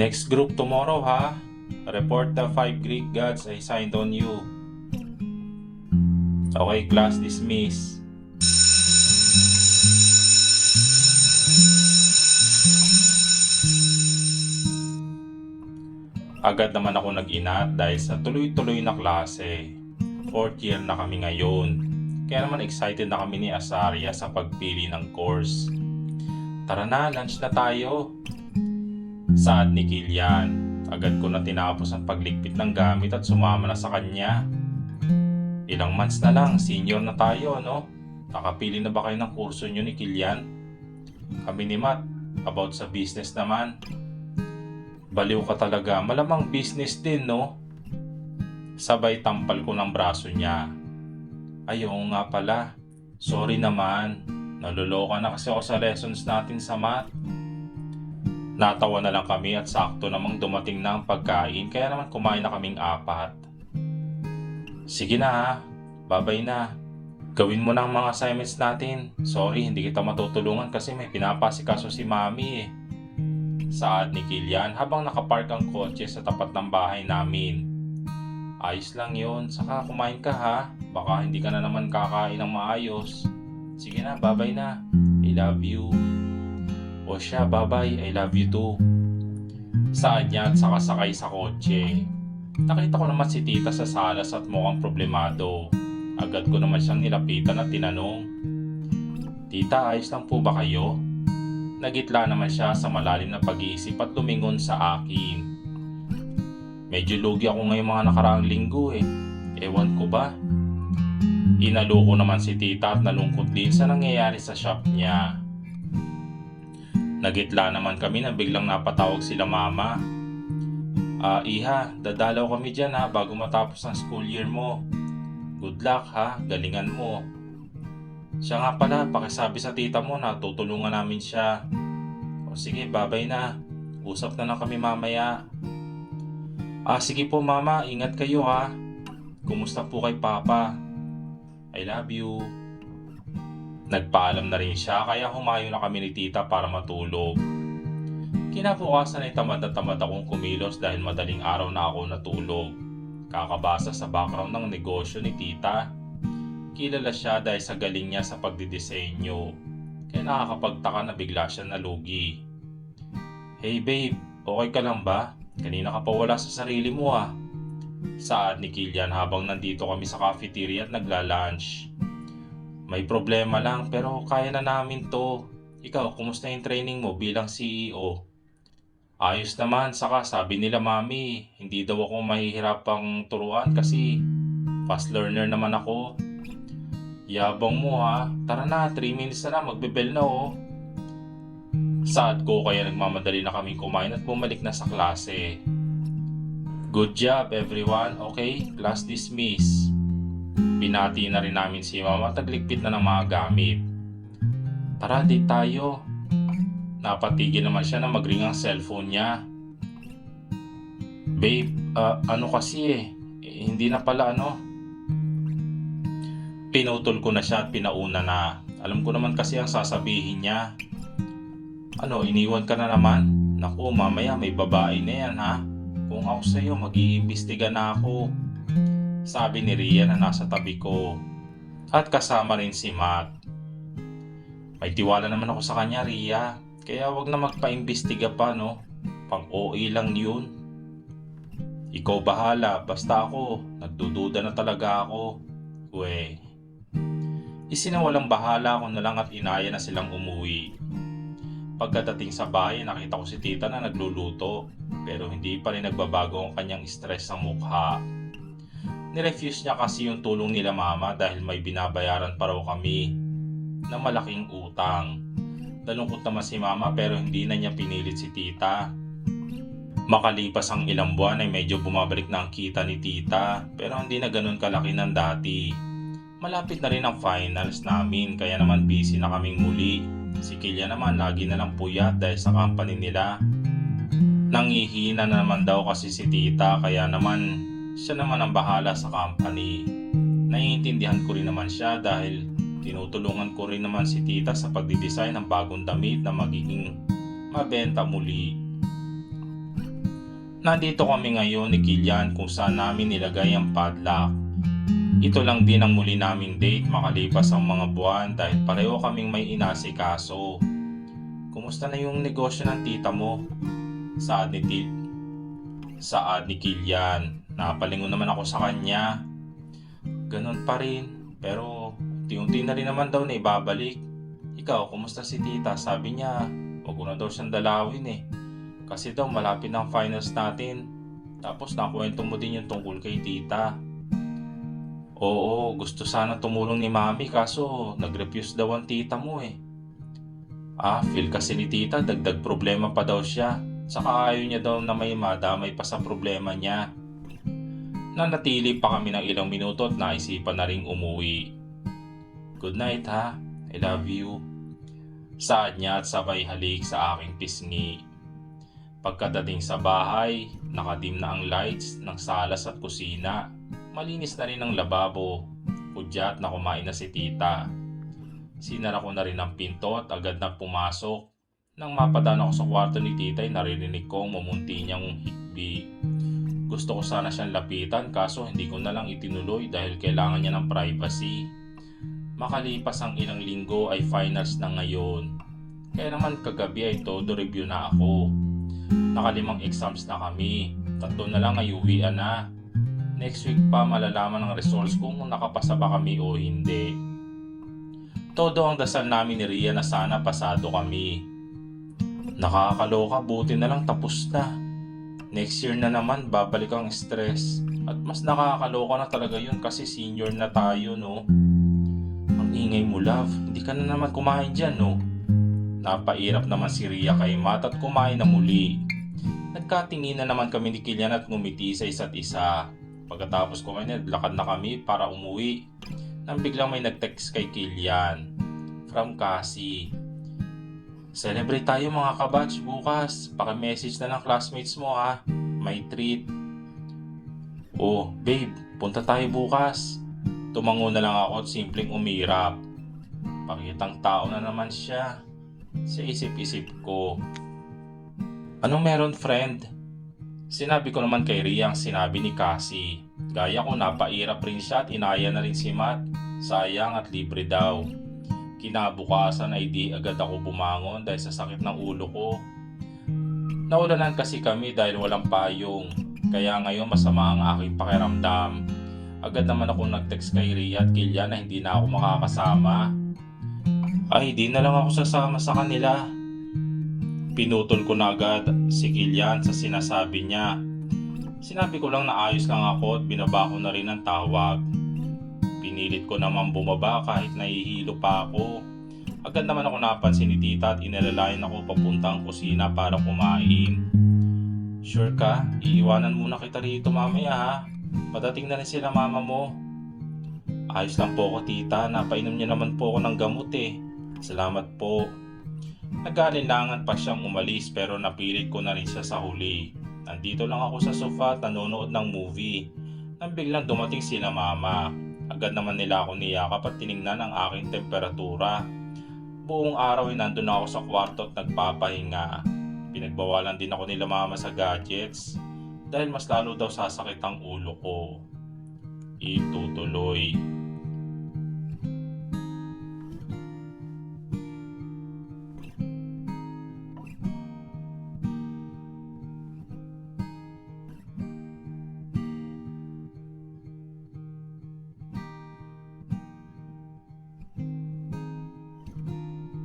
Next group tomorrow ha. Report the 5 Greek gods I signed on you. Okay, class dismiss. Agad naman ako nag-inat dahil sa tuloy-tuloy na klase. 4th year na kami ngayon. Kaya naman excited na kami ni Azaria sa pagpili ng course. Tara na, lunch na tayo. Saad ni Kilian. Agad ko na tinapos ang pagligpit ng gamit at sumama na sa kanya. Ilang months na lang, senior na tayo, no? Nakapili na ba kayo ng kurso nyo ni Kilian? Kami ni Matt, about sa business naman. Baliw ka talaga, malamang business din, no? Sabay tampal ko ng braso niya. Ayaw nga pala, sorry naman. Naluloka na kasi ako sa lessons natin sa Math. Natawa na lang kami at sakto namang dumating na ang pagkain kaya naman kumain na kaming 4. Sige na ha, babay na. Gawin mo na ang mga assignments natin. Sorry, hindi kita matutulungan kasi may pinapasikaso si Mami eh. Saad ni Kilian habang nakapark ang kotse sa tapat ng bahay namin. Ayos lang yun, saka kumain ka ha. Baka hindi ka na naman kakain ng maayos. Sige na, babay na. I love you. O siya, bye-bye, I love you too. Saad niya at sakasakay sa kotse. Nakita ko naman si tita sa salas at mukhang problemado. Agad ko naman siyang nilapitan at tinanong, Tita, ayos lang po ba kayo? Nagitla naman siya sa malalim na pag-iisip at lumingon sa akin. Medyo lugi ako ngayong mga nakaraang linggo eh. Ewan ko ba? Inaloko naman si tita at nalungkot din sa nangyayari sa shop niya. Nagitla naman kami na biglang napatawag sila mama. Iha, dadalaw kami dyan ha bago matapos ang school year mo. Good luck ha, galingan mo. Siya nga pala, pakisabi sa tita mo na tutulungan namin siya. O sige, babay na. Usap na lang kami mamaya. Sige po mama, ingat kayo ha. Kumusta po kay papa? I love you. Nagpaalam na rin siya kaya humayo na kami ni tita para matulog. Kinabukasan ay tamad na tamad akong kumilos dahil madaling araw na ako natulog. Kakabasa sa background ng negosyo ni tita. Kilala siya dahil sa galing niya sa pagdidisenyo. Kaya nakakapagtaka na bigla siya nalugi. Hey babe, okay ka lang ba? Kanina ka pa wala sa sarili mo ah. Saad ni Kilian habang nandito kami sa cafeteria at nagla-lunch. May problema lang pero kaya na namin to. Ikaw, kumusta yung training mo bilang CEO? Ayos naman, saka sabi nila mami, hindi daw ako mahihirapang turuan kasi fast learner naman ako. Yabang mo ha, tara na, 3 minutes na lang, magbe-bell na oh. Saad ko kaya nagmamadali na kaming kumain at bumalik na sa klase. Good job everyone, okay? Class dismiss. Binati na rin namin si mama at nagligpit na ng mga gamit. Tara, date tayo. Napatigil naman siya na mag-ring ang cellphone niya. Babe, ano kasi hindi na pala ano. Pinutol ko na siya at pinauna na. Alam ko naman kasi ang sasabihin niya. Ano, iniwan ka na naman? Naku, mamaya may babae na yan ha. Kung ako sa'yo, mag-iimbestiga na ako. Sabi ni Ria na nasa tabi ko. At kasama rin si Matt. May tiwala naman ako sa kanya, Ria. Kaya wag na magpa-imbestiga pa, no? Pang-OA lang yun. Ikaw bahala, basta ako. Nagdududa na talaga ako. Isinawalang bahala ako na lang at inaya na silang umuwi. Pagkadating sa bahay, nakita ko si tita na nagluluto. Pero hindi pa rin nagbabago ang kanyang stress sa mukha. Nirefuse niya kasi yung tulong nila mama dahil may binabayaran pa raw kami na malaking utang. Nalungkot naman si mama pero hindi na niya pinilit si tita. Makalipas ang ilang buwan ay medyo bumabalik na ang kita ni tita pero hindi na ganun kalaki ng dati. Malapit na rin ang finals namin kaya naman busy na kaming muli. Si Kilian naman lagi na lang puyat dahil sa company nila. Nangihina na naman daw kasi si tita kaya naman siya naman ang bahala sa company. Naiintindihan ko rin naman siya dahil tinutulungan ko rin naman si tita sa pagdidesign ng bagong damit na magiging mabenta muli. Nandito kami ngayon ni Kilian kung saan namin nilagay ang padlock. Ito lang din ang muli naming date makalipas ang mga buwan dahil pareho kaming may inasikaso. Kumusta na yung negosyo ng tita mo? Saad ni, Saad ni Kilian. Napalingon naman ako sa kanya. Ganon pa rin, pero unti-unti na rin naman daw na ibabalik. Ikaw, kumusta si tita? Sabi niya, wag ko na daw siyang dalawin eh. Kasi daw malapit na ang finals natin. Tapos nakwento mo din yung tungkol kay tita. Oo, gusto sana tumulong ni mami kaso nag-refuse daw ang tita mo eh. Feel kasi ni tita dagdag problema pa daw siya. Saka ayaw niya daw na may madamay pa sa problema niya. Nanatili pa kami ng ilang minuto at naisipan na ring umuwi. Good night ha, I love you. Saad niya at sabay halik sa aking pisngi. Pagkadating sa bahay, nakadim na ang lights ng salas at kusina. Malinis na rin ang lababo. Pudyat na kumain na si tita. Sinara ko na rin ang pinto at agad na pumasok. Nang mapadaan ako sa kwarto ni tita ay naririnig kong mumunti niyang hikbi. Gusto ko sana siyang lapitan kaso hindi ko na lang itinuloy dahil kailangan niya ng privacy. Makalipas ang ilang linggo ay finals na ngayon. Kaya naman kagabi ay todo review na ako. Nakalimang exams na kami. 3 na lang ay uwian na. Next week pa malalaman ang results kung nakapasa ba kami o hindi. Todo ang dasal namin ni Ria na sana pasado kami. Nakakaloka, buti na lang tapos na. Next year na naman babalik ang stress. At mas nakakaloka na talaga yun kasi senior na tayo no. Ang ingay mo love, hindi ka na naman kumain dyan no. Napairap naman si Ria kay Matt at kumain na muli. Nagkatingin na naman kami ni Kilian at ngumiti sa isa't isa. Pagkatapos kumain, naglakad na kami para umuwi. Nang biglang may nag-text kay Kilian. From Cassie. Celebrate tayo mga kabatch bukas. Paki-message na ng classmates mo ha. May treat. Oh, babe, punta tayo bukas. Tumango na lang ako at simpleng umirap. Pakitang tao na naman siya. Sa isip-isip ko. Anong meron friend? Sinabi ko naman kay Ria ang sinabi ni Cassie. Gaya ko napairap rin siya at inaya na rin si Matt. Sayang at libre daw. Kinabukasan ay di agad ako bumangon dahil sa sakit ng ulo ko. Naulanan kasi kami dahil walang payong. Kaya ngayon masama ang aking pakiramdam. Agad naman ako nag-text kay Ria at Kilian na hindi na ako makakasama. Ay, di na lang ako sasama sa kanila. Pinutol ko na agad si Kilian sa sinasabi niya. Sinabi ko lang na ayos lang ako at binaba ko na rin ang tawag. Pinilit ko naman bumaba kahit nahihilo pa ako. Agad naman ako napansin ni tita at inalalayan ako papuntang kusina para kumain. Sure ka? Iiwanan muna kita rito mamaya ha. Padating na rin sila mama mo. Ayos lang po ako tita, napainom niya naman po ako ng gamot eh. Salamat po. Nag-aalinlangan pa siyang umalis pero napilit ko na rin siya sa huli. Nandito lang ako sa sofa at nanonood ng movie. Nang biglang dumating sila mama. Agad naman nila ako niyakap at tiningnan ang aking temperatura. Buong araw ay nandun ako sa kwarto at nagpapahinga. Pinagbawalan din ako nila mama sa gadgets dahil mas lalo daw sasakit ang ulo ko. Itutuloy.